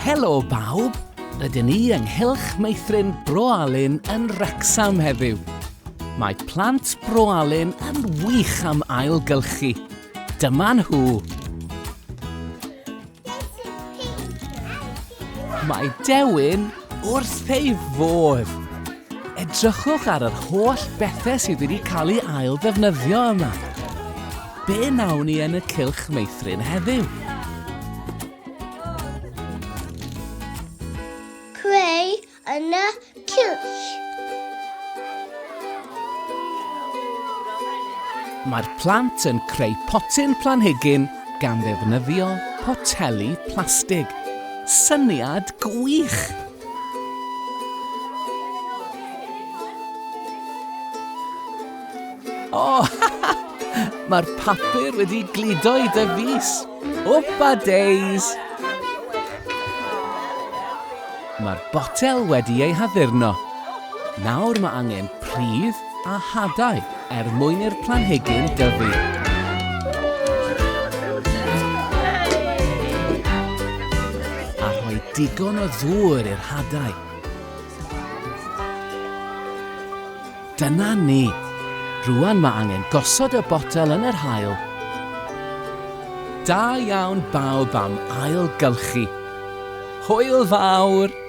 Helo bawb, rydyn ni ynghylch meithrin Bro Alun yn Wrecsam heddiw. Mae plant Bro Alun yn wych am ailgylchu. Dyma nhw. Mae Dewin wrth ei fodd. Edrychwch ar yr holl bethau sydd wedi cael ei ail-ddefnyddio yma. Be nawn ni yn y cylch meithrin heddiw? Creu yn y cylch. Mae'r plant yn creu potyn planhigyn gan ddefnyddio poteli plastig. Syniad gwych! O, mae'r papur wedi gludo i dy fus. Wpa days! Mae'r botel wedi ei haddurno. Nawr mae angen pridd a hadau mwyn i'r planhigyn dyfu. A rhoi digon o ddŵr i'r hadau. Dyna ni. Rwan mae angen gosod y botel yn yr haul. Da iawn bawb am ailgylchu. Hwyl fawr!